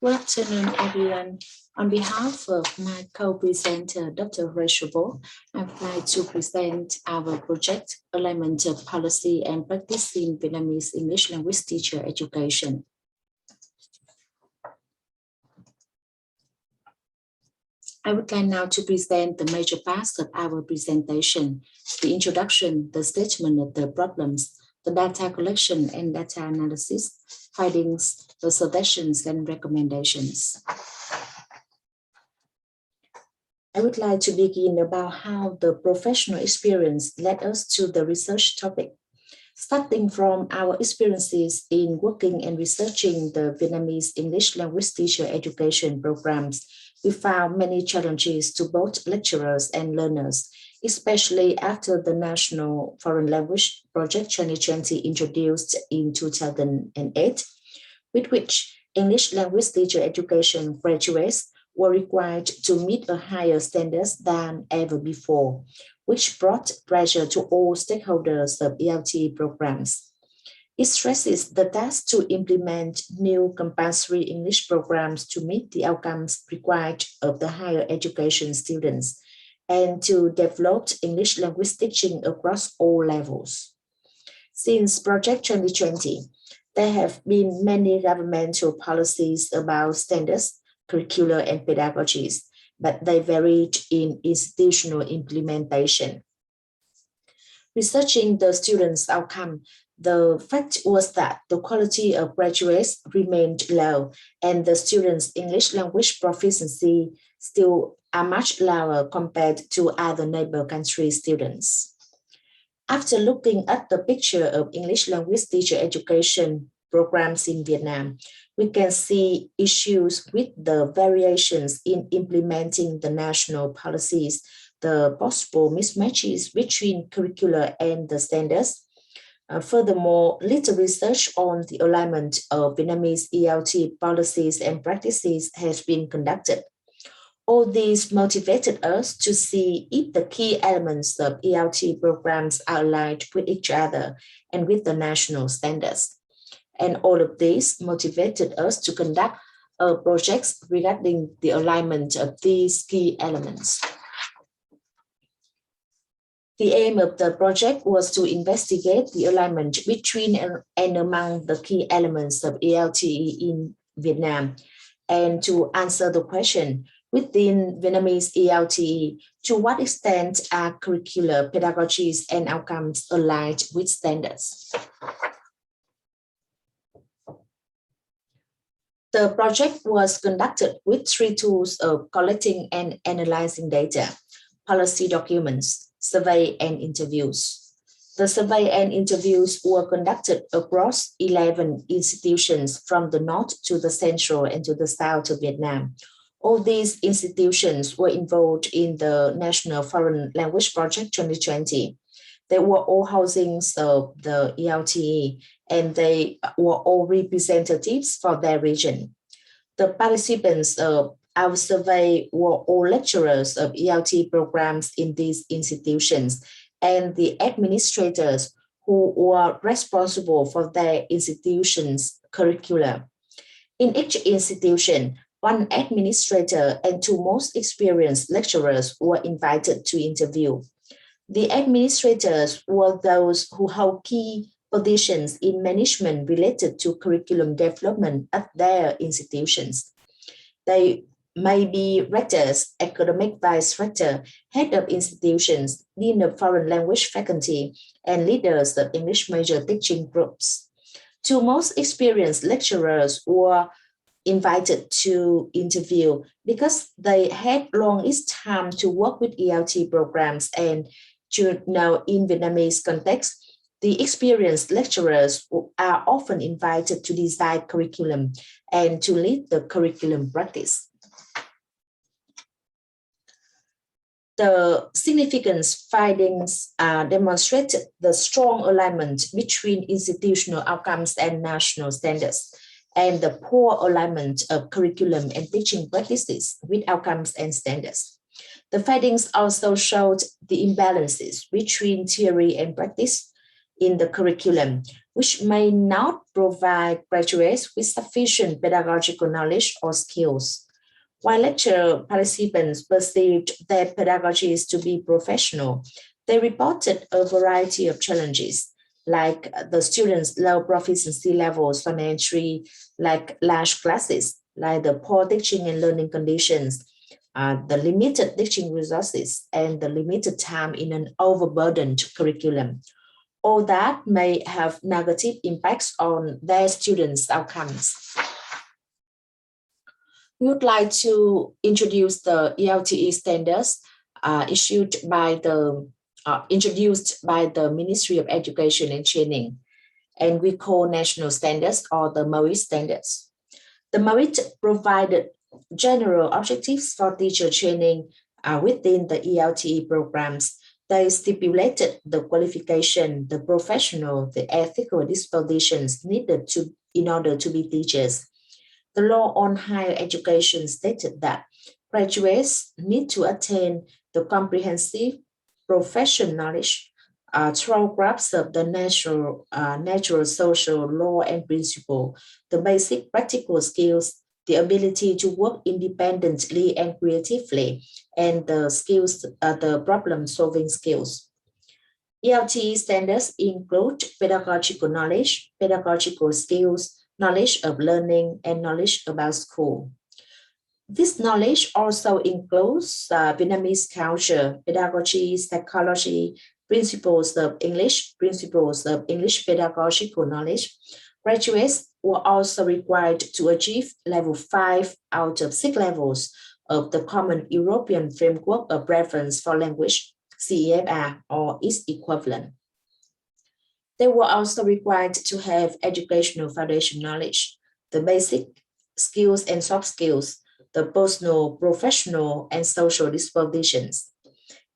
Good afternoon, everyone. On behalf of my co-presenter, Dr. Rachel Burke, I would like to present our project, Alignment of Policy and Practice in Vietnamese English Language Teacher Education. I would like now to present the major parts of our presentation, the introduction, the statement of the problems, the data collection and data analysis, findings, the suggestions and recommendations. I would like to begin about how the professional experience led us to the research topic. Starting from our experiences in working and researching the Vietnamese English language teacher education programs, we found many challenges to both lecturers and learners, especially after the National Foreign Language Project 2020 introduced in 2008, with which English language teacher education graduates were required to meet a higher standards than ever before, which brought pressure to all stakeholders of ELT programs. It stresses the task to implement new compulsory English programs to meet the outcomes required of the higher education students and to develop English language teaching across all levels. Since Project 2020, there have been many governmental policies about standards, curricular and pedagogies, but they varied in institutional implementation. Researching the students' outcome, the fact was that the quality of graduates remained low and the students' English language proficiency still are much lower compared to other neighbor country students. After looking at the picture of English language teacher education programs in Vietnam, we can see issues with the variations in implementing the national policies, the possible mismatches between curricular and the standards. Furthermore, little research on the alignment of Vietnamese ELT policies and practices has been conducted. All these motivated us to see if the key elements of ELT programs are aligned with each other and with the national standards. And all of this motivated us to conduct projects regarding the alignment of these key elements. The aim of the project was to investigate the alignment between and among the key elements of ELT in Vietnam and to answer the question, within Vietnamese ELTE, to what extent are curricular pedagogies and outcomes aligned with standards? The project was conducted with three tools of collecting and analyzing data: policy documents, survey, and interviews. The survey and interviews were conducted across 11 institutions from the north to the central and to the south of Vietnam. All these institutions were involved in the National Foreign Language Project 2020. They were all housings of the ELTE, and they were all representatives for their region. The participants of our survey were all lecturers of ELT programs in these institutions and the administrators who were responsible for their institution's curricula. In each institution, one administrator and two most experienced lecturers were invited to interview. The administrators were those who hold key positions in management related to curriculum development at their institutions. They may be rectors, academic vice rector, head of institutions, dean of foreign language faculty, and leaders of English major teaching groups. Two most experienced lecturers were invited to interview because they had long time to work with ELT programs and to know in Vietnamese context, the experienced lecturers are often invited to design curriculum and to lead the curriculum practice. The significant findings demonstrated the strong alignment between institutional outcomes and national standards, and the poor alignment of curriculum and teaching practices with outcomes and standards. The findings also showed the imbalances between theory and practice in the curriculum, which may not provide graduates with sufficient pedagogical knowledge or skills. While lecture participants perceived their pedagogies to be professional, they reported a variety of challenges, like the students' low proficiency levels on entry, like large classes, like the poor teaching and learning conditions, the limited teaching resources, and the limited time in an overburdened curriculum. All that may have negative impacts on their students' outcomes. We would like to introduce the ELTE standards introduced by the Ministry of Education and Training, and we call national standards or the MOE standards. The MOE provided general objectives for teacher training within the ELTE programs. They stipulated the qualification, the professional, the ethical dispositions needed in order to be teachers. The law on higher education stated that graduates need to attain the comprehensive professional knowledge through grasp of the natural social law and principle, the basic practical skills, the ability to work independently and creatively, and the skills, the problem-solving skills. ELTE standards include pedagogical knowledge, pedagogical skills, knowledge of learning, and knowledge about school. This knowledge also includes Vietnamese culture, pedagogy, psychology, principles of English pedagogical knowledge. Graduates were also required to achieve level 5 out of 6 levels of the Common European Framework of Reference for Language, CEFR, or its equivalent. They were also required to have educational foundation knowledge, the basic skills and soft skills, the personal, professional, and social dispositions.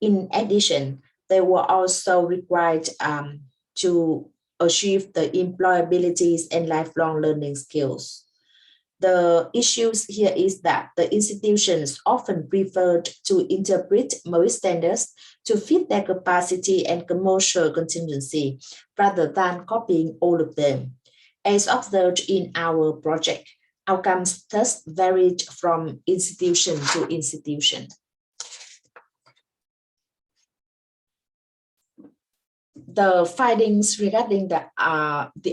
In addition, they were also required to achieve the employability and lifelong learning skills. The issues here is that the institutions often preferred to interpret most standards to fit their capacity and commercial contingency rather than copying all of them. As observed in our project, outcomes thus varied from institution to institution. The findings regarding the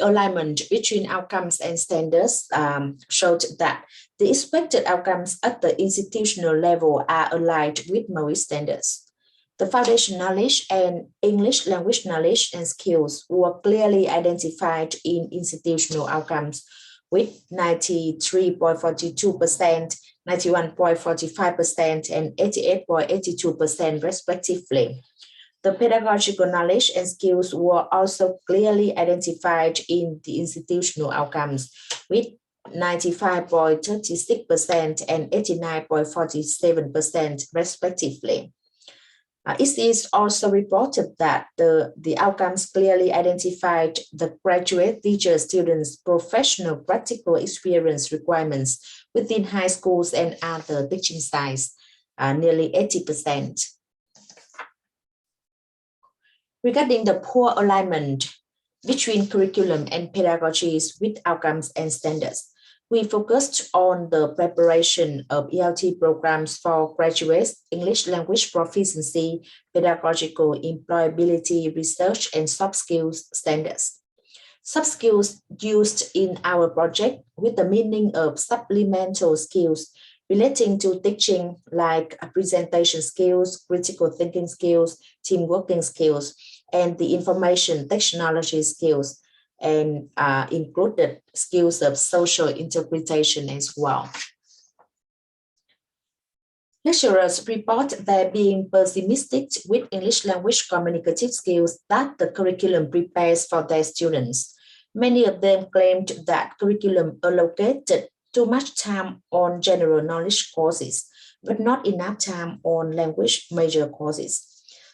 alignment between outcomes and standards showed that the expected outcomes at the institutional level are aligned with MOE standards. The foundation knowledge and English language knowledge and skills were clearly identified in institutional outcomes with 93.42%, 91.45%, and 88.82% respectively. The pedagogical knowledge and skills were also clearly identified in the institutional outcomes with 95.36% and 89.47% respectively. It is also reported that the outcomes clearly identified the graduate teacher students' professional practical experience requirements within high schools and other teaching sites, nearly 80%. Regarding the poor alignment between curriculum and pedagogies with outcomes and standards, we focused on the preparation of ELT programs for graduates, English language proficiency, pedagogical employability, research, and soft skills standards. Soft skills used in our project with the meaning of supplemental skills relating to teaching like presentation skills, critical thinking skills, team working skills, and the information technology skills, and included skills of social interpretation as well. Lecturers report their being pessimistic with English language communicative skills that the curriculum prepares for their students. Many of them claimed that curriculum allocated too much time on general knowledge courses, but not enough time on language major courses.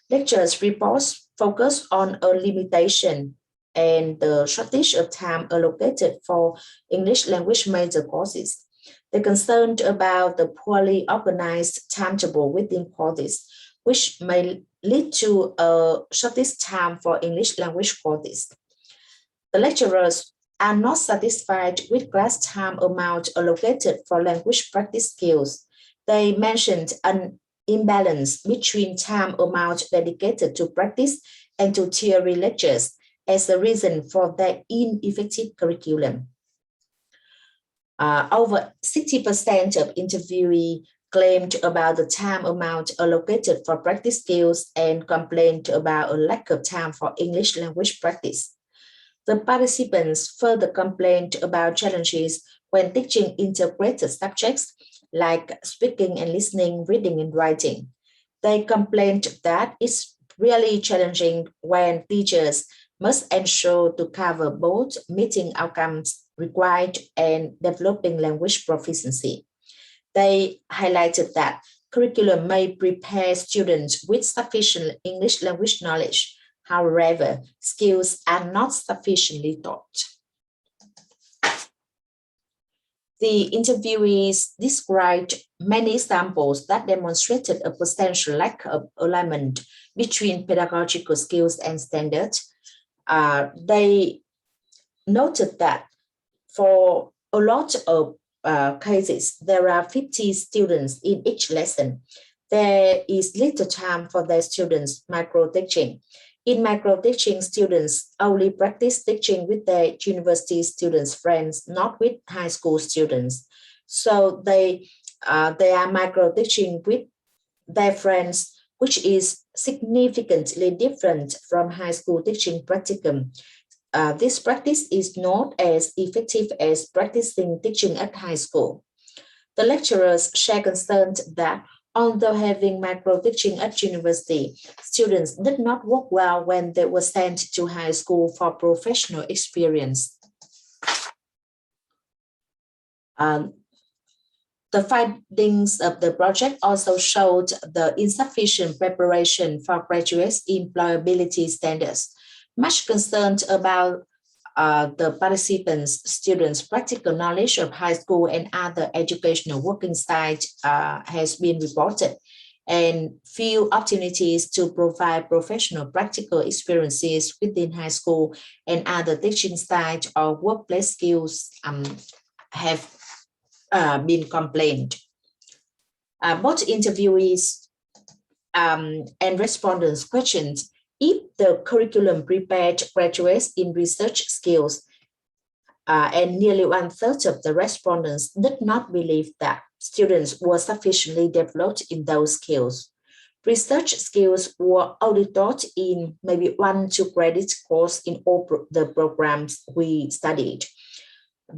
Lecturers' reports focus on a limitation and the shortage of time allocated for English language major courses. They're concerned about the poorly organized timetable within courses, which may lead to a shortest time for English language courses. The lecturers are not satisfied with class time amount allocated for language practice skills. They mentioned an imbalance between time amount dedicated to practice and to theory lectures as a reason for their ineffective curriculum. Over 60% of interviewees claimed about the time amount allocated for practice skills and complained about a lack of time for English language practice. The participants further complained about challenges when teaching integrated subjects like speaking and listening, reading and writing. They complained that it's really challenging when teachers must ensure to cover both meeting outcomes required and developing language proficiency. They highlighted that curriculum may prepare students with sufficient English language knowledge. However, skills are not sufficiently taught. The interviewees described many examples that demonstrated a potential lack of alignment between pedagogical skills and standards. They noted that for a lot of cases, there are 50 students in each lesson. There is little time for their students micro-teaching. In micro-teaching, students only practice teaching with their university students' friends, not with high school students. So they are micro-teaching with their friends, which is significantly different from high school teaching practicum. This practice is not as effective as practicing teaching at high school. The lecturers share concerns that although having micro-teaching at university, students did not work well when they were sent to high school for professional experience. The findings of the project also showed the insufficient preparation for graduates' employability standards. Much concerned about the participants' students' practical knowledge of high school and other educational working sites has been reported, and few opportunities to provide professional practical experiences within high school and other teaching sites or workplace skills have been complained. Both interviewees and respondents questioned if the curriculum prepared graduates in research skills, and nearly 1/3 of the respondents did not believe that students were sufficiently developed in those skills. Research skills were only taught in maybe 1 to 2 credit course in all the programs we studied.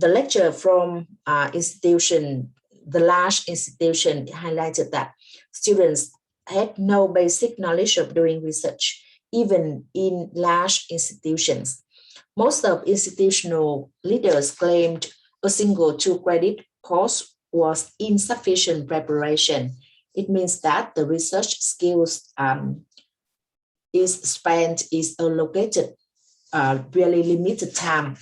The lecturer from the large institution highlighted that students had no basic knowledge of doing research, even in large institutions. Most of institutional leaders claimed a single 2 credit course was insufficient preparation. It means that the research skills is allocated really limited time.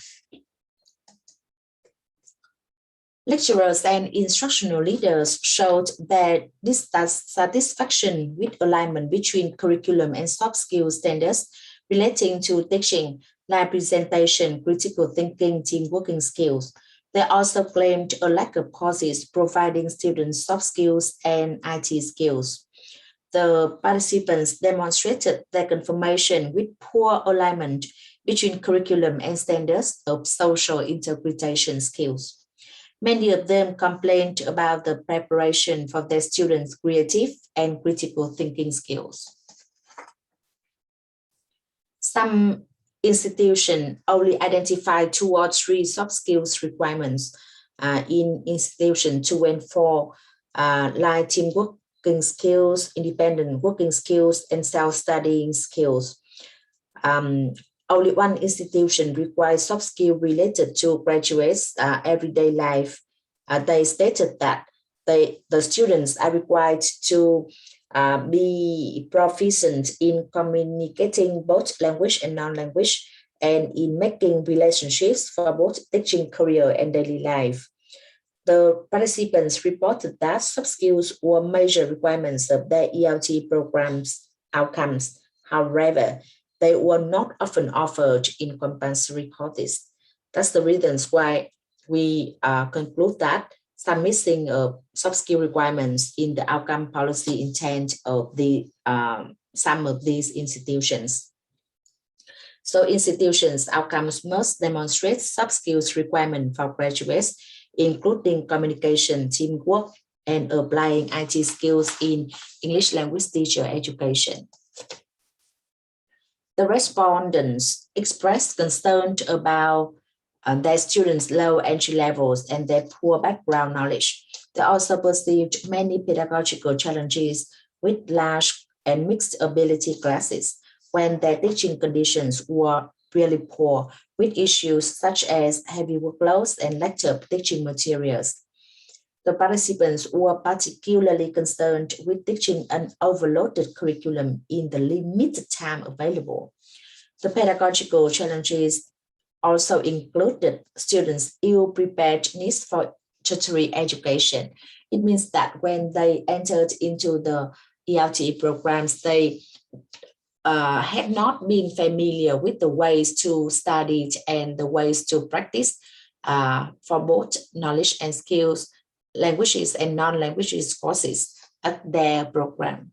Lecturers and instructional leaders showed that dissatisfaction with alignment between curriculum and soft skills standards relating to teaching, like presentation, critical thinking, team working skills. They also claimed a lack of courses providing students soft skills and IT skills. The participants demonstrated their confirmation with poor alignment between curriculum and standards of social interpretation skills. Many of them complained about the preparation for their students' creative and critical thinking skills. Some institutions only identify 2 or 3 soft skills requirements in institution 2 and 4, like team working skills, independent working skills, and self-studying skills. Only 1 institution requires soft skills related to graduates' everyday life. They stated that the students are required to be proficient in communicating both language and non-language, and in making relationships for both teaching career and daily life. The participants reported that soft skills were major requirements of their ELT programs outcomes. However, they were not often offered in compulsory courses. That's the reasons why we conclude that some missing soft skill requirements in the outcome policy intent of the some of these institutions. So institutions' outcomes must demonstrate soft skills requirement for graduates, including communication, teamwork, and applying IT skills in English language teacher education. The respondents expressed concern about their students' low entry levels and their poor background knowledge. They also perceived many pedagogical challenges with large and mixed ability classes when their teaching conditions were really poor, with issues such as heavy workloads and lack of teaching materials. The participants were particularly concerned with teaching an overloaded curriculum in the limited time available. The pedagogical challenges also included students' ill preparedness for tertiary education. It means that when they entered into the ELT programs, they had not been familiar with the ways to study and the ways to practice for both knowledge and skills, languages and non-languages courses at their program.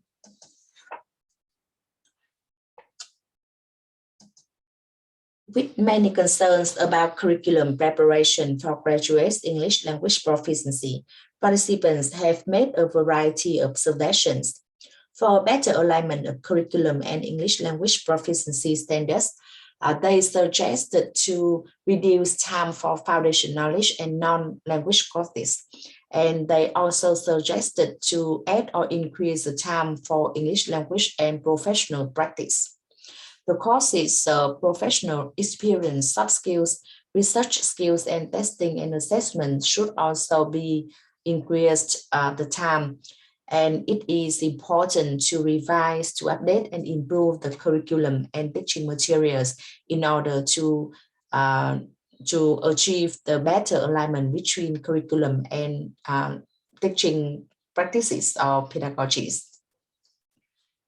With many concerns about curriculum preparation for graduates' English language proficiency, participants have made a variety of suggestions. For better alignment of curriculum and English language proficiency standards, they suggested to reduce time for foundation knowledge and non-language courses. And they also suggested to add or increase the time for English language and professional practice. The courses professional experience, soft skills, research skills, and testing and assessment should also be increased the time. And it is important to revise, to update, and improve the curriculum and teaching materials in order to achieve the better alignment between curriculum and teaching practices or pedagogies.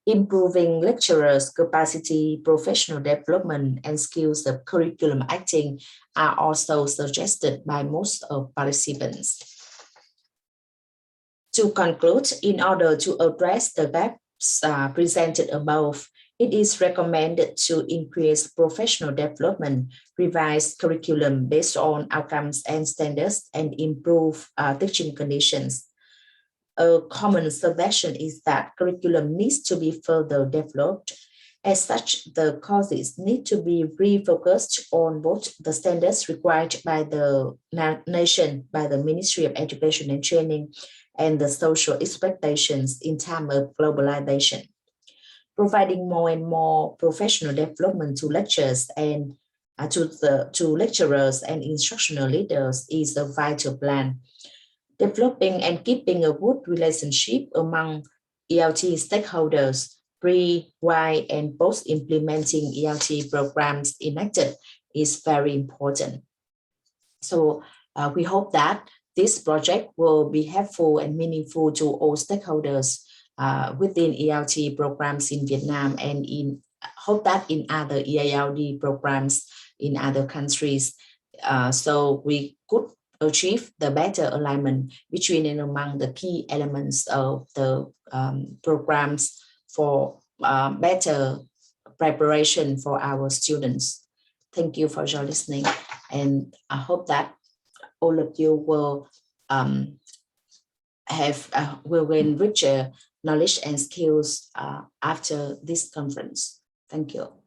Improving lecturers' capacity, professional development, and skills of curriculum acting are also suggested by most of participants. To conclude, in order to address the gaps presented above, it is recommended to increase professional development, revise curriculum based on outcomes and standards, and improve teaching conditions. A common suggestion is that curriculum needs to be further developed. As such, the courses need to be refocused on both the standards required by the nation, by the Ministry of Education and Training, and the social expectations in terms of globalization. Providing more and more professional development to lecturers and to lecturers and instructional leaders is a vital plan. Developing and keeping a good relationship among ELT stakeholders pre, while, and post implementing ELT programs enacted is very important. So we hope that this project will be helpful and meaningful to all stakeholders within ELT programs in Vietnam, and hope that in other EALD programs in other countries. So we could achieve the better alignment between and among the key elements of the programs for better preparation for our students. Thank you for your listening, and I hope that all of you will gain richer knowledge and skills after this conference. Thank you.